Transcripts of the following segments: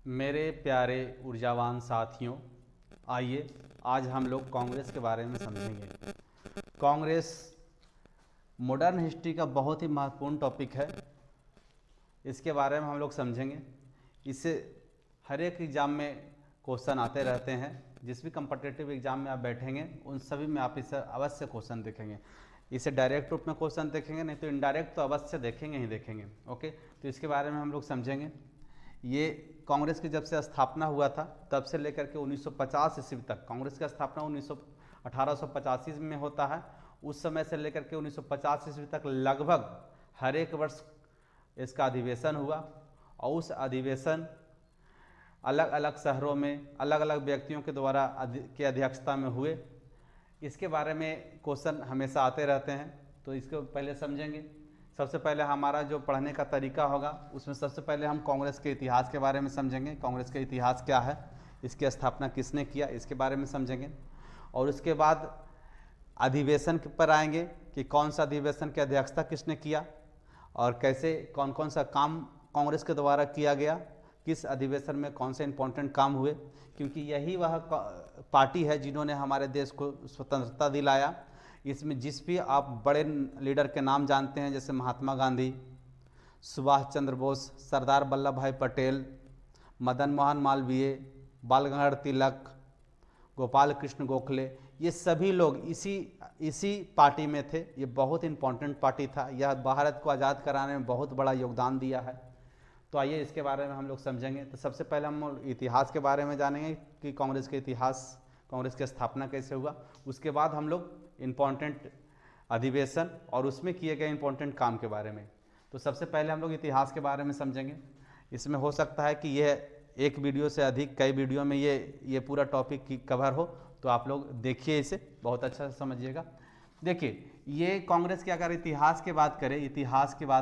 मेरे प्यारे ऊर्जावान साथियों, आइए आज हम लोग कांग्रेस के बारे में समझेंगे। कांग्रेस मॉडर्न हिस्ट्री का बहुत ही महत्वपूर्ण टॉपिक है। इसके बारे में हम लोग समझेंगे। इससे हर एक एग्ज़ाम में क्वेश्चन आते रहते हैं। जिस भी कम्पिटिटिव एग्ज़ाम में आप बैठेंगे उन सभी में आप इसे अवश्य क्वेश्चन देखेंगे। इसे डायरेक्ट रूप में क्वेश्चन देखेंगे, नहीं तो इनडायरेक्ट तो अवश्य देखेंगे ही देखेंगे। ओके, तो इसके बारे में हम लोग समझेंगे। ये कांग्रेस की जब से स्थापना हुआ था तब से लेकर के 1950 ईस्वी तक, कांग्रेस की स्थापना 1885 में होता है। उस समय से लेकर के 1950 ईस्वी तक लगभग हर एक वर्ष इसका अधिवेशन हुआ और उस अधिवेशन अलग अलग शहरों में अलग अलग व्यक्तियों के द्वारा की अध्यक्षता में हुए। इसके बारे में क्वेश्चन हमेशा आते रहते हैं, तो इसको पहले समझेंगे। सबसे पहले हमारा जो पढ़ने का तरीका होगा उसमें सबसे पहले हम कांग्रेस के इतिहास के बारे में समझेंगे। कांग्रेस का इतिहास क्या है, इसकी स्थापना किसने किया, इसके बारे में समझेंगे। और उसके बाद अधिवेशन पर आएंगे कि कौन सा अधिवेशन की अध्यक्षता किसने किया और कैसे कौन कौन सा काम कांग्रेस के द्वारा किया गया, किस अधिवेशन में कौन से इंपॉर्टेंट काम हुए, क्योंकि यही वह पार्टी है जिन्होंने हमारे देश को स्वतंत्रता दिलाया। इसमें जिस भी आप बड़े लीडर के नाम जानते हैं, जैसे महात्मा गांधी, सुभाष चंद्र बोस, सरदार वल्लभ भाई पटेल, मदन मोहन मालवीय, बाल गंगाधर तिलक, गोपाल कृष्ण गोखले, ये सभी लोग इसी पार्टी में थे। ये बहुत इंपॉर्टेंट पार्टी था। यह भारत को आज़ाद कराने में बहुत बड़ा योगदान दिया है। तो आइए इसके बारे में हम लोग समझेंगे। तो सबसे पहले हम इतिहास के बारे में जानेंगे कि कांग्रेस के इतिहास, कांग्रेस की स्थापना कैसे हुआ। उसके बाद हम लोग इम्पॉर्टेंट अधिवेशन और उसमें किए गए इम्पॉर्टेंट काम के बारे में। तो सबसे पहले हम लोग इतिहास के बारे में समझेंगे। इसमें हो सकता है कि यह एक वीडियो से अधिक कई वीडियो में ये पूरा टॉपिक की कवर हो, तो आप लोग देखिए, इसे बहुत अच्छा से समझिएगा। देखिए, ये कांग्रेस के अगर इतिहास की बात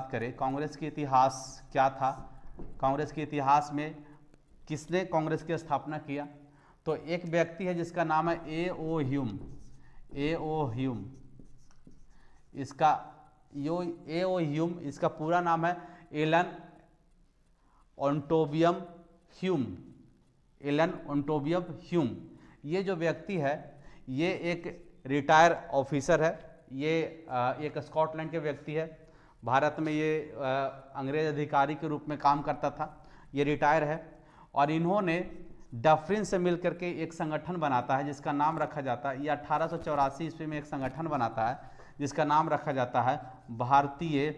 करें, कांग्रेस की इतिहास क्या था, कांग्रेस के इतिहास में किसने कांग्रेस की स्थापना किया। तो एक व्यक्ति है जिसका नाम है ए.ओ. ह्यूम। इसका ए.ओ. ह्यूम, इसका पूरा नाम है एलन ओंटोबियम ह्यूम। ये जो व्यक्ति है ये एक रिटायर ऑफिसर है। ये एक स्कॉटलैंड के व्यक्ति है। भारत में ये अंग्रेज अधिकारी के रूप में काम करता था। ये रिटायर है और इन्होंने डफरिन से मिलकर के एक संगठन बनाता है जिसका नाम रखा जाता है, ये 1884 ईस्वी में एक संगठन बनाता है जिसका नाम रखा जाता है भारतीय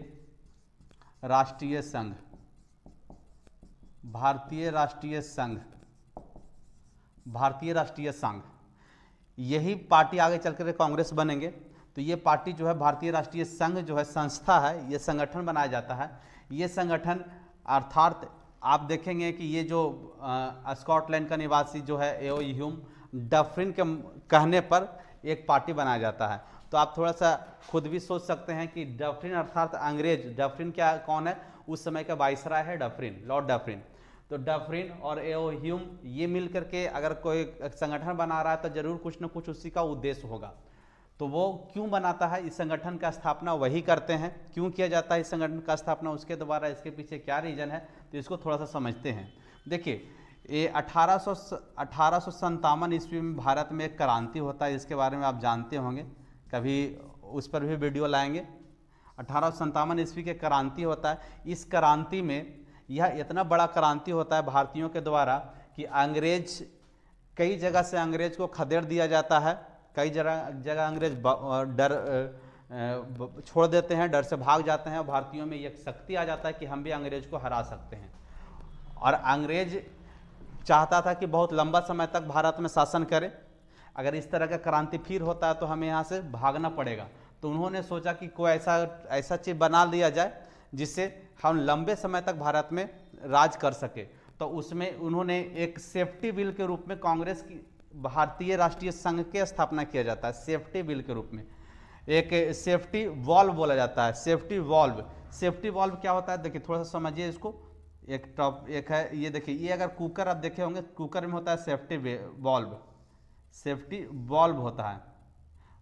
राष्ट्रीय संघ। यही पार्टी आगे चलकर कांग्रेस बनेंगे। तो ये पार्टी जो है, भारतीय राष्ट्रीय संघ जो है संस्था है, ये संगठन बनाया जाता है। ये संगठन अर्थात आप देखेंगे कि ये जो स्कॉटलैंड का निवासी जो है ए.ओ. ह्यूम, डफरिन के कहने पर एक पार्टी बनाया जाता है। तो आप थोड़ा सा खुद भी सोच सकते हैं कि डफरिन अर्थात अंग्रेज, डफरिन क्या कौन है, उस समय का वाइसराय है डफरिन, लॉर्ड डफरिन। तो डफरिन और ए.ओ. ह्यूम ये मिल करके अगर कोई संगठन बना रहा है तो जरूर कुछ न कुछ उसी का उद्देश्य होगा। तो वो क्यों बनाता है, इस संगठन का स्थापना वही करते हैं। क्यों किया जाता है इस संगठन का स्थापना, उसके द्वारा इसके पीछे क्या रीजन है, तो इसको थोड़ा सा समझते हैं। देखिए, ये 1857 ईस्वी में भारत में एक क्रांति होता है। इसके बारे में आप जानते होंगे, कभी उस पर भी वीडियो लाएंगे। 1857 ईस्वी के क्रांति होता है। इस क्रांति में यह इतना बड़ा क्रांति होता है भारतीयों के द्वारा कि कई जगह से अंग्रेज को खदेड़ दिया जाता है। कई जगह अंग्रेज डर छोड़ देते हैं, डर से भाग जाते हैं। भारतीयों में एक शक्ति आ जाता है कि हम भी अंग्रेज को हरा सकते हैं। और अंग्रेज चाहता था कि बहुत लंबा समय तक भारत में शासन करे। अगर इस तरह का क्रांति फिर होता है तो हमें यहाँ से भागना पड़ेगा। तो उन्होंने सोचा कि कोई ऐसा चीज़ बना लिया जाए जिससे हम लंबे समय तक भारत में राज कर सके। तो उसमें उन्होंने एक सेफ्टी बिल के रूप में कांग्रेस की भारतीय राष्ट्रीय संघ की स्थापना किया जाता है। सेफ्टी बिल के रूप में एक सेफ्टी वॉल्व बोला जाता है। सेफ्टी वॉल्व क्या होता है, देखिए थोड़ा सा समझिए इसको। एक है, ये देखिए, ये अगर कुकर आप देखे होंगे, कुकर में होता है सेफ्टी वॉल्व होता है।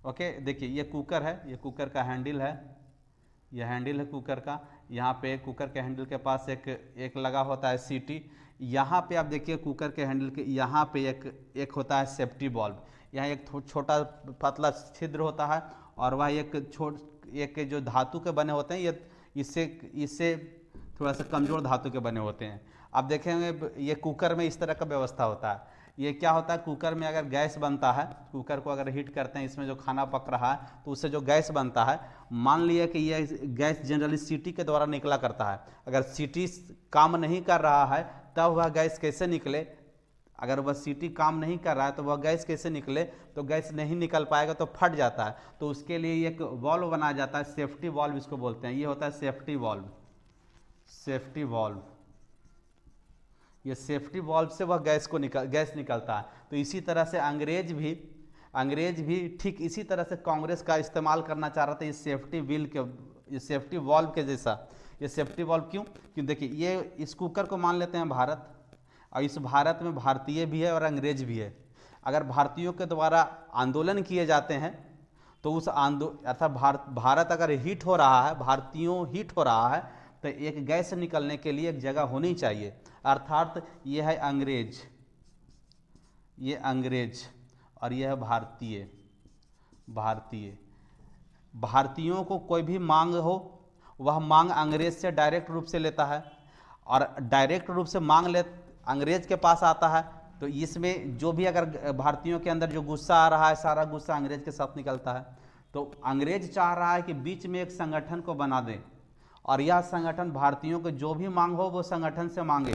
ओके, देखिए ये कुकर है, ये कुकर का हैंडल है, ये हैंडल है कुकर का। यहाँ पे कुकर के हैंडल के पास एक लगा होता है सीटी। यहाँ पे आप देखिए कुकर के हैंडल के यहाँ पे एक होता है सेफ्टी वाल्व। यहाँ एक छोटा पतला छिद्र होता है और वह एक जो धातु के बने होते हैं, ये इससे थोड़ा सा कमज़ोर धातु के बने होते हैं। आप देखेंगे ये कुकर में इस तरह का व्यवस्था होता है। ये क्या होता है, कुकर में अगर गैस बनता है, कुकर को अगर हीट करते हैं, इसमें जो खाना पक रहा है तो उससे जो गैस बनता है, मान लिया कि ये गैस जनरली सीटी के द्वारा निकला करता है। अगर सीटी काम नहीं कर रहा है तब वह गैस कैसे निकले, अगर वह सीटी काम नहीं कर रहा है तो वह गैस कैसे निकले, तो गैस नहीं निकल पाएगा तो फट जाता है। तो उसके लिए एक वाल्व बनाया जाता है, सेफ्टी वाल्व इसको बोलते हैं। ये होता है सेफ्टी वाल्व, सेफ्टी वाल्व। ये सेफ्टी वाल्व से वह गैस निकलता है। तो इसी तरह से अंग्रेज भी ठीक इसी तरह से कांग्रेस का इस्तेमाल करना चाह रहा था, ये सेफ्टी वाल्व के जैसा। ये सेफ्टी वाल्व क्यों देखिए, ये इस कुकर को मान लेते हैं भारत, और इस भारत में भारतीय भी है और अंग्रेज भी है। अगर भारतीयों के द्वारा आंदोलन किए जाते हैं तो उस अर्थात भारत अगर हीट हो रहा है, भारतीयों हीट हो रहा है, तो एक गैस निकलने के लिए एक जगह होनी चाहिए। अर्थात ये है अंग्रेज, ये अंग्रेज और यह है भारतीयों को कोई भी मांग हो, वह मांग अंग्रेज से डायरेक्ट रूप से लेता है, और डायरेक्ट रूप से मांग अंग्रेज के पास आता है। तो इसमें जो भी अगर भारतीयों के अंदर जो गुस्सा आ रहा है, सारा गुस्सा अंग्रेज के साथ निकलता है। तो अंग्रेज चाह रहा है कि बीच में एक संगठन को बना दें, और यह संगठन भारतीयों को जो भी मांग हो वो संगठन से मांगे,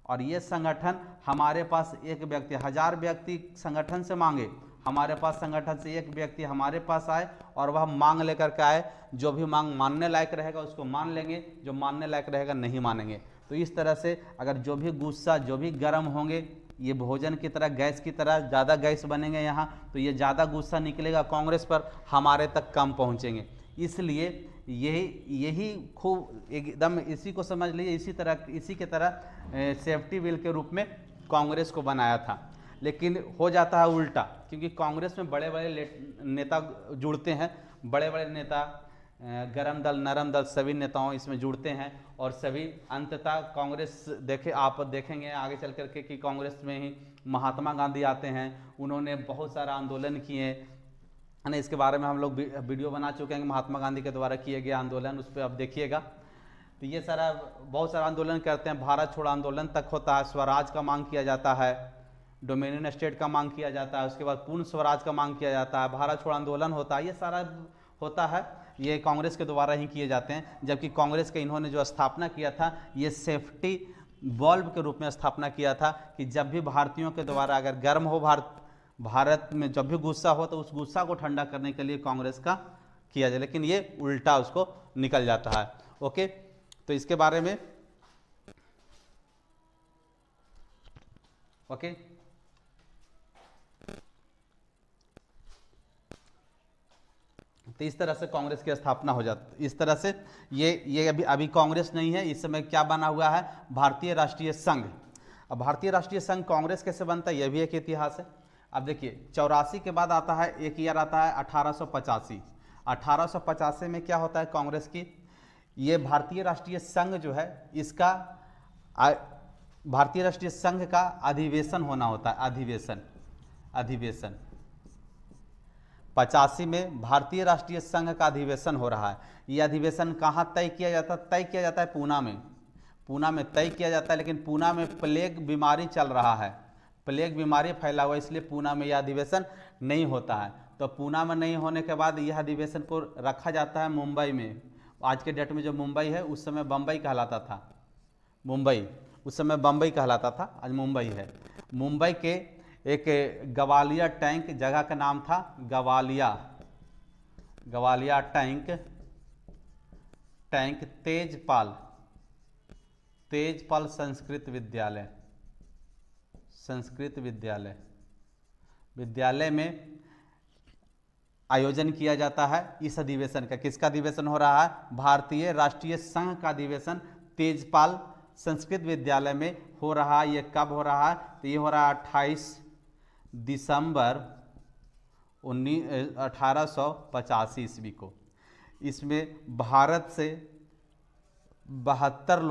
और ये संगठन हमारे पास एक व्यक्ति, 1000 व्यक्ति संगठन से मांगे, हमारे पास संगठन से एक व्यक्ति हमारे पास आए और वह मांग लेकर के आए। जो भी मांग मानने लायक रहेगा उसको मान लेंगे, जो मानने लायक रहेगा नहीं मानेंगे। तो इस तरह से अगर जो भी गुस्सा, जो भी गर्म होंगे, ये भोजन की तरह, गैस की तरह ज़्यादा गैस बनेंगे यहाँ, तो ये ज़्यादा गुस्सा निकलेगा कांग्रेस पर, हमारे तक कम पहुँचेंगे। इसलिए यही खूब एकदम इसी को समझ लीजिए, इसी के तरह सेफ्टी विल के रूप में कांग्रेस को बनाया था। लेकिन हो जाता है उल्टा, क्योंकि कांग्रेस में बड़े बड़े नेता जुड़ते हैं, बड़े बड़े नेता, गरम दल, नरम दल, सभी नेताओं इसमें जुड़ते हैं, और सभी अंततः कांग्रेस आप देखेंगे आगे चल करके कि कांग्रेस में ही महात्मा गांधी आते हैं। उन्होंने बहुत सारा आंदोलन किए, है ना। इसके बारे में हम लोग वीडियो बना चुके हैं कि महात्मा गांधी के द्वारा किए गए आंदोलन, उस पर आप देखिएगा। तो ये बहुत सारा आंदोलन करते हैं, भारत छोड़ो आंदोलन तक होता है, स्वराज का मांग किया जाता है, डोमिनियन स्टेट का मांग किया जाता है, उसके बाद पूर्ण स्वराज का मांग किया जाता है, भारत छोड़ो आंदोलन होता है। ये सारा होता है, ये कांग्रेस के द्वारा ही किए जाते हैं। जबकि कांग्रेस के इन्होंने जो स्थापना किया था, ये सेफ्टी वाल्व के रूप में स्थापना किया था, कि जब भी भारतीयों के द्वारा अगर गर्म हो, भारत में जब भी गुस्सा हो, तो उस गुस्सा को ठंडा करने के लिए कांग्रेस का किया जाए। लेकिन ये उल्टा उसको निकल जाता है। ओके, तो इसके बारे में ओके तो इस तरह से कांग्रेस की स्थापना हो जाती। इस तरह से ये अभी कांग्रेस नहीं है, इस समय क्या बना हुआ है, भारतीय राष्ट्रीय संघ। अब भारतीय राष्ट्रीय संघ कांग्रेस कैसे बनता है, यह भी एक इतिहास है। अब देखिए 84 के बाद आता है, एक ईयर आता है 1885। 1885 में क्या होता है कांग्रेस की, ये भारतीय राष्ट्रीय संघ जो है, इसका भारतीय राष्ट्रीय संघ का अधिवेशन होना होता है। अधिवेशन 85 में भारतीय राष्ट्रीय संघ का अधिवेशन हो रहा है। ये अधिवेशन कहाँ तय किया जाता है? तय किया जाता है पूना में तय किया जाता है। लेकिन पूना में प्लेग बीमारी चल रहा है, प्लेग बीमारी फैला हुआ, इसलिए पूना में यह अधिवेशन नहीं होता है। तो पूना में नहीं होने के बाद यह अधिवेशन को रखा जाता है मुंबई में। आज के डेट में जो मुंबई है, उस समय बम्बई कहलाता था, उस समय बम्बई कहलाता था, आज मुंबई है। मुंबई के एक गवालिया टैंक जगह का नाम था, गवालिया टैंक तेजपाल संस्कृत विद्यालय में आयोजन किया जाता है इस अधिवेशन का। किसका अधिवेशन हो रहा है? भारतीय राष्ट्रीय संघ का अधिवेशन तेजपाल संस्कृत विद्यालय में हो रहा है। ये कब हो रहा है? तो ये हो रहा है 28 दिसंबर 1885 ईस्वी को। इसमें भारत से बहत्तर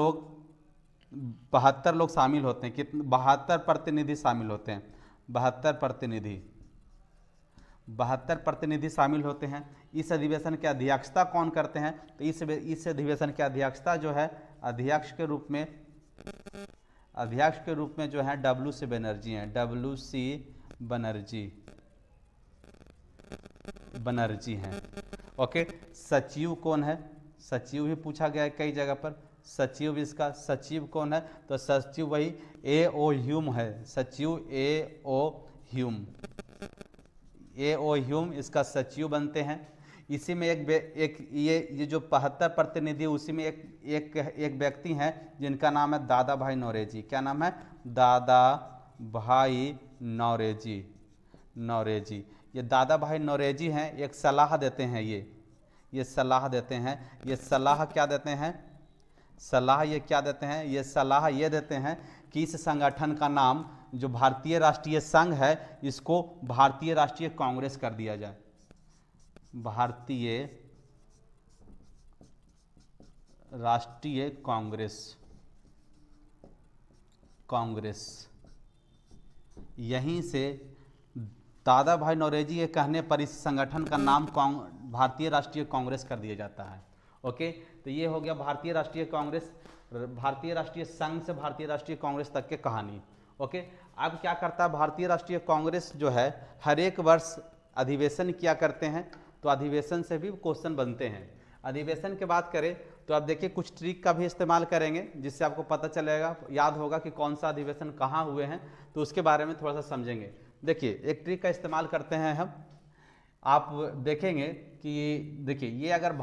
लोग शामिल होते हैं। कितने? 72 प्रतिनिधि शामिल होते हैं। 72 प्रतिनिधि शामिल होते हैं। इस अधिवेशन की अध्यक्षता कौन करते हैं? तो इस अधिवेशन की अध्यक्षता जो है अध्यक्ष के रूप में जो है WC बनर्जी हैं। WC बनर्जी हैं। ओके, सचिव कौन है? सचिव भी पूछा गया है कई जगह पर। इसका सचिव कौन है? तो सचिव वही A.O. ह्यूम है। सचिव A.O. ह्यूम इसका सचिव बनते हैं। इसी में ये जो 72 प्रतिनिधि, उसी में एक व्यक्ति हैं जिनका नाम है दादा भाई नौरोजी। क्या नाम है? दादा भाई नौरोजी। ये दादा भाई नौरोजी हैं, एक सलाह देते हैं। ये सलाह देते हैं। ये सलाह क्या देते हैं? ये सलाह ये देते हैं कि इस संगठन का नाम, जो भारतीय राष्ट्रीय संघ है, इसको भारतीय राष्ट्रीय कांग्रेस कर दिया जाए। भारतीय राष्ट्रीय कांग्रेस। यहीं से दादा भाई नौरोजी के कहने पर इस संगठन का नाम भारतीय राष्ट्रीय कांग्रेस कर दिया जाता है। ओके, तो ये हो गया भारतीय राष्ट्रीय कांग्रेस, भारतीय राष्ट्रीय संघ से भारतीय राष्ट्रीय कांग्रेस तक के कहानी। ओके, अब क्या करता है भारतीय राष्ट्रीय कांग्रेस जो है, हर एक वर्ष अधिवेशन किया करते हैं। तो अधिवेशन से भी क्वेश्चन बनते हैं। अधिवेशन की बात करें तो आप देखिए कुछ ट्रिक का भी इस्तेमाल करेंगे, जिससे आपको पता चलेगा, याद होगा कि कौन सा अधिवेशन कहाँ हुए हैं। तो उसके बारे में थोड़ा सा समझेंगे। देखिए, एक ट्रिक का इस्तेमाल करते हैं हम। आप देखेंगे कि देखिए, ये अगर आप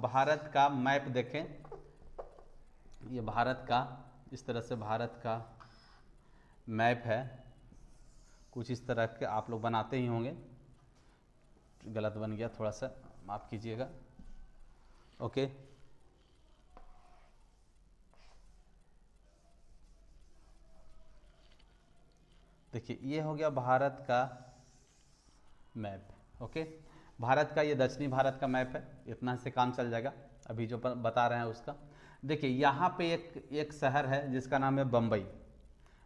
भारत का मैप देखें, ये भारत का, इस तरह से भारत का मैप है। कुछ इस तरह के आप लोग बनाते ही होंगे। गलत बन गया, थोड़ा सा माफ कीजिएगा। ओके, देखिए ये हो गया भारत का मैप। ओके, भारत का, ये दक्षिणी भारत का मैप है। इतना से काम चल जाएगा अभी जो बता रहे हैं उसका। देखिए यहाँ पे एक शहर है जिसका नाम है बम्बई।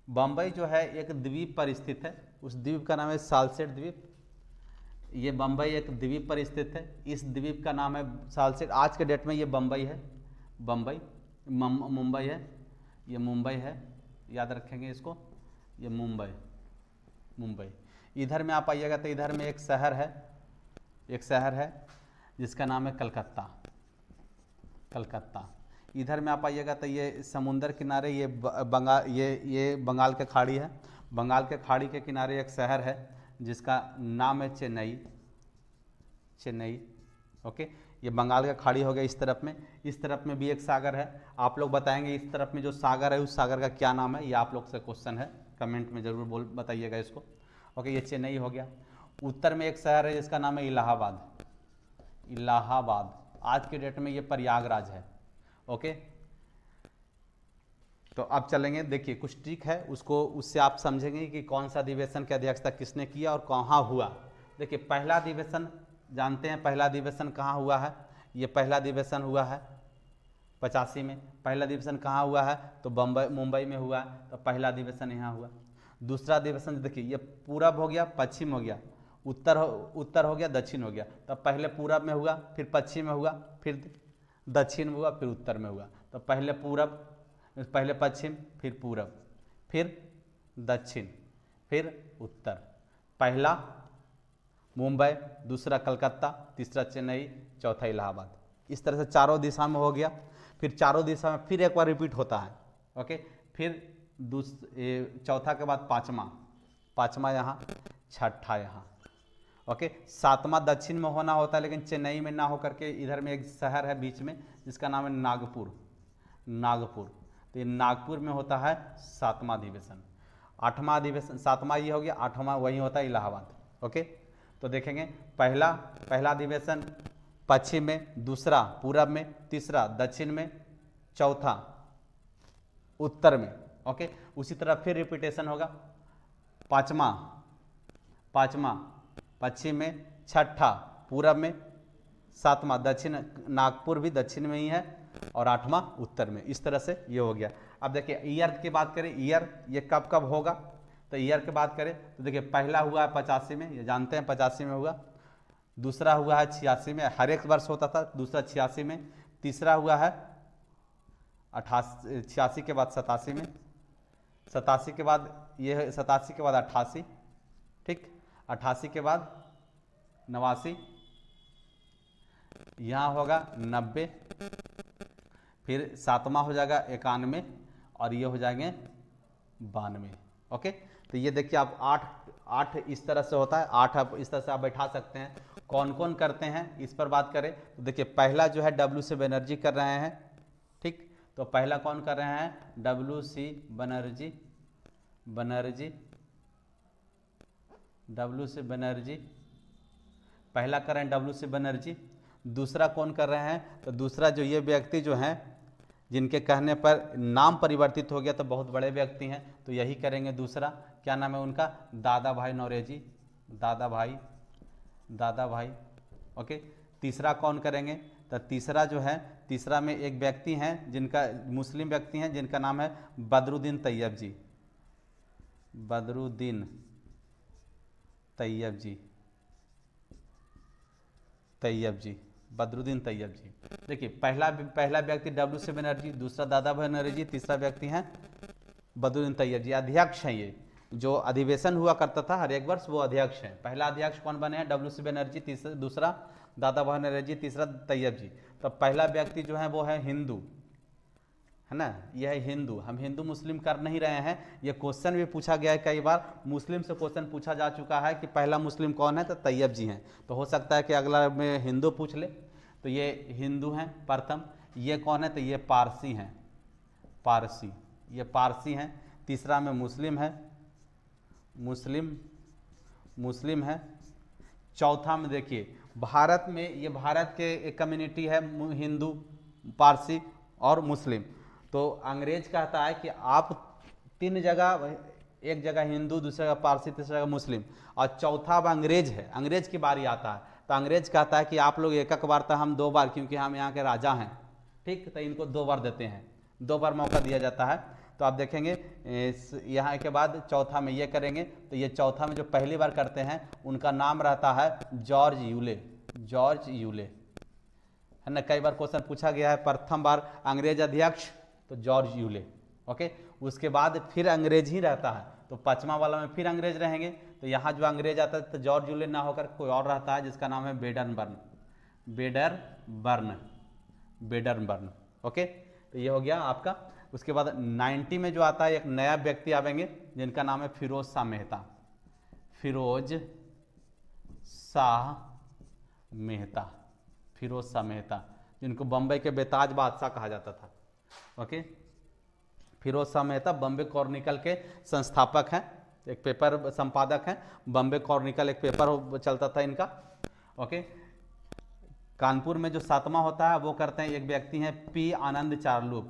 बम्बई जो है एक द्वीप पर स्थित है। उस द्वीप का नाम है सालसेट द्वीप। ये बम्बई एक द्वीप पर स्थित है। इस द्वीप का नाम है सालसेट। आज के डेट में ये बम्बई है। मुंबई है। ये मुंबई है, याद रखेंगे इसको। ये मुंबई। इधर में आप आइएगा तो इधर में एक शहर है जिसका नाम है कलकत्ता। इधर में आप आइएगा तो ये समुंदर किनारे, ये बंगाल के खाड़ी है। बंगाल के खाड़ी के किनारे एक शहर है जिसका नाम है चेन्नई। ओके, ये बंगाल का खाड़ी हो गया। इस तरफ में भी एक सागर है। आप लोग बताएंगे इस तरफ में जो सागर है, उस सागर का क्या नाम है? ये आप लोग से क्वेश्चन है, कमेंट में जरूर बताइएगा इसको। ओके, ये चेन्नई हो गया। उत्तर में एक शहर है जिसका नाम है इलाहाबाद। आज के डेट में ये प्रयागराज है। ओके, तो अब चलेंगे। देखिए कुछ ट्रिक है, उससे आप समझेंगे कि कौन सा अधिवेशन की अध्यक्षता किसने किया और कहाँ हुआ। देखिए पहला अधिवेशन जानते हैं, पहला अधिवेशन कहाँ हुआ है? ये पहला अधिवेशन हुआ है 85 में। पहला अधिवेशन कहाँ हुआ है? तो मुंबई में हुआ है। तो पहला अधिवेशन यहाँ हुआ। दूसरा अधिवेशन देखिए, ये पूरब हो गया, पश्चिम हो गया, उत्तर हो गया, दक्षिण हो गया। तो पहले पूरब में हुआ, फिर पश्चिम में हुआ, फिर दक्षिण में हुआ, फिर उत्तर में हुआ। तो पहले पश्चिम, फिर पूरब, फिर दक्षिण, फिर उत्तर। पहला मुंबई, दूसरा कलकत्ता, तीसरा चेन्नई, चौथा इलाहाबाद। इस तरह से चारों दिशा में हो गया। फिर चारों दिशा में फिर एक बार रिपीट होता है। ओके, फिर चौथा के बाद पाँचवा यहाँ, छठा यहाँ। ओके, सातवां दक्षिण में होना होता है, लेकिन चेन्नई में ना होकर के इधर में एक शहर है बीच में जिसका नाम है नागपुर। तो ये नागपुर में होता है सातवां अधिवेशन। आठवां अधिवेशन, सातवां ये हो गया, आठवां वही होता है इलाहाबाद। ओके, तो देखेंगे पहला अधिवेशन पश्चिम में, दूसरा पूरब में, तीसरा दक्षिण में, चौथा उत्तर में। ओके, उसी तरह फिर रिपीटेशन होगा। पाँचवा पश्चिम में, छठा पूरब में, 7वां दक्षिण, नागपुर भी दक्षिण में ही है और 8वां उत्तर में। इस तरह से ये हो गया। अब देखिए ईयर की बात करें, ईयर ये कब कब होगा, तो ईयर की बात करें तो देखिए पहला हुआ है 85 में, ये जानते हैं 85 में हुआ। दूसरा हुआ है 86 में, हर एक वर्ष होता था। दूसरा 86 में। तीसरा हुआ है 86 के बाद 87 में। 87 के बाद ये 87 के बाद 88, ठीक, 88 के बाद 89, यहाँ होगा 90, फिर 7वां हो जाएगा 91 और ये हो जाएंगे 92। ओके, तो ये देखिए आप 8 इस तरह से होता है। 8 आप इस तरह से आप बैठा सकते हैं। कौन कौन करते हैं इस पर बात करें तो देखिए पहला जो है WC बनर्जी कर रहे हैं, ठीक, तो पहला कौन कर रहे हैं, WC बनर्जी, WC बनर्जी पहला कर रहे हैं WC बनर्जी। दूसरा कौन कर रहे हैं, तो दूसरा जो ये व्यक्ति जो हैं जिनके कहने पर नाम परिवर्तित हो गया, तो बहुत बड़े व्यक्ति हैं, तो यही करेंगे। दूसरा क्या नाम है उनका, दादा भाई नौरोजी, दादा भाई। ओके, तीसरा कौन करेंगे, तो तीसरा जो है, तीसरा में एक व्यक्ति हैं जिनका, मुस्लिम व्यक्ति हैं जिनका नाम है बदरुद्दीन तैयब जी, बदरुद्दीन तैयब जी, बदरुद्दीन तैयब जी। देखिए पहला व्यक्ति WC बनर्जी, दूसरा दादा भाई नौरोजी, तीसरा व्यक्ति हैं बदरुद्दीन तैयब जी। अध्यक्ष हैं ये, जो अधिवेशन हुआ करता था हर एक वर्ष, वो अध्यक्ष हैं। पहला अध्यक्ष कौन बने हैं, WC बनर्जी, दूसरा दादा भाई नौरोजी, तीसरा तैयब जी। तो पहला व्यक्ति जो है वो है हिंदू, है ना, यह है हिंदू। हम हिंदू मुस्लिम कर नहीं रहे हैं, ये क्वेश्चन भी पूछा गया है कई बार, मुस्लिम से क्वेश्चन पूछा जा चुका है कि पहला मुस्लिम कौन है, तो तैयब जी हैं। तो हो सकता है कि अगला में हिंदू पूछ ले। तो ये हिंदू हैं प्रथम। ये कौन है, तो ये पारसी हैं, पारसी, ये पारसी हैं। तीसरा में मुस्लिम है, मुस्लिम है। चौथा में देखिए भारत में, ये भारत के एक कम्युनिटी है, हिंदू, पारसी और मुस्लिम। तो अंग्रेज कहता है कि आप 3 जगह, एक जगह हिंदू, दूसरी जगह पारसी, तीसरी जगह मुस्लिम, और चौथा अब अंग्रेज है, अंग्रेज की बारी आता है। तो अंग्रेज कहता है कि आप लोग एक बार, तो हम 2 बार, क्योंकि हम यहाँ के राजा हैं, ठीक, तो इनको 2 बार देते हैं, 2 बार मौका दिया जाता है। तो आप देखेंगे यहाँ के बाद चौथा में ये करेंगे, तो ये चौथा में जो पहली बार करते हैं उनका नाम रहता है जॉर्ज यूले, है ना। कई बार क्वेश्चन पूछा गया है, प्रथम बार अंग्रेज अध्यक्ष तो जॉर्ज यूले। ओके, उसके बाद फिर अंग्रेज ही रहता है, तो 5वां वाला में फिर अंग्रेज रहेंगे। तो यहाँ जो अंग्रेज आता है तो जॉर्ज यूले ना होकर कोई और रहता है जिसका नाम है बेडरबर्न। ओके, तो ये हो गया आपका। उसके बाद 90 में जो आता है एक नया व्यक्ति आवेंगे जिनका नाम है फिरोज शाह मेहता, जिनको बम्बई के बेताज बादशाह कहा जाता था। ओके, फिरोज शाह मेहता बम्बे क्रॉनिकल के संस्थापक हैं, एक पेपर संपादक हैं। बम्बे क्रॉनिकल एक पेपर चलता था इनका। ओके, कानपुर में जो 7वां होता है वो करते हैं एक व्यक्ति हैं पी आनंद चार्लू।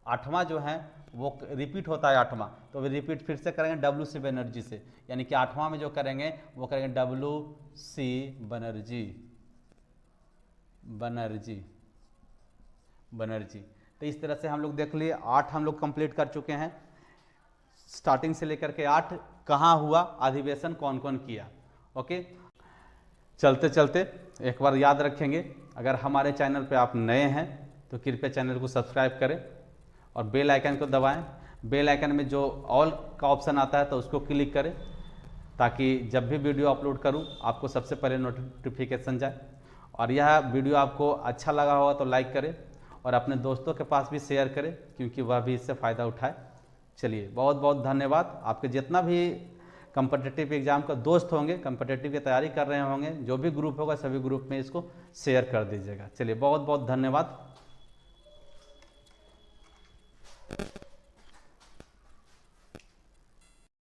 8वां जो है वो रिपीट होता है 8वां, तो वे रिपीट फिर से करेंगे WC बनर्जी से, यानी कि 8वां में जो करेंगे वो करेंगे WC बनर्जी। तो इस तरह से हम लोग देख लिए 8 हम लोग कंप्लीट कर चुके हैं, स्टार्टिंग से लेकर के 8 कहाँ हुआ, अधिवेशन कौन कौन किया। ओके, चलते चलते एक बार याद रखेंगे, अगर हमारे चैनल पे आप नए हैं तो कृपया चैनल को सब्सक्राइब करें और बेल आइकन को दबाएं। बेल आइकन में जो ऑल का ऑप्शन आता है तो उसको क्लिक करें, ताकि जब भी वीडियो अपलोड करूं आपको सबसे पहले नोटिफिकेशन जाए। और यह वीडियो आपको अच्छा लगा होगा तो लाइक करें और अपने दोस्तों के पास भी शेयर करें, क्योंकि वह भी इससे फ़ायदा उठाए। चलिए, बहुत बहुत धन्यवाद। आपके जितना भी कम्पिटिटिव एग्जाम का दोस्त होंगे, कम्पिटिटिव की तैयारी कर रहे होंगे, जो भी ग्रुप होगा सभी ग्रुप में इसको शेयर कर दीजिएगा। चलिए, बहुत बहुत धन्यवाद।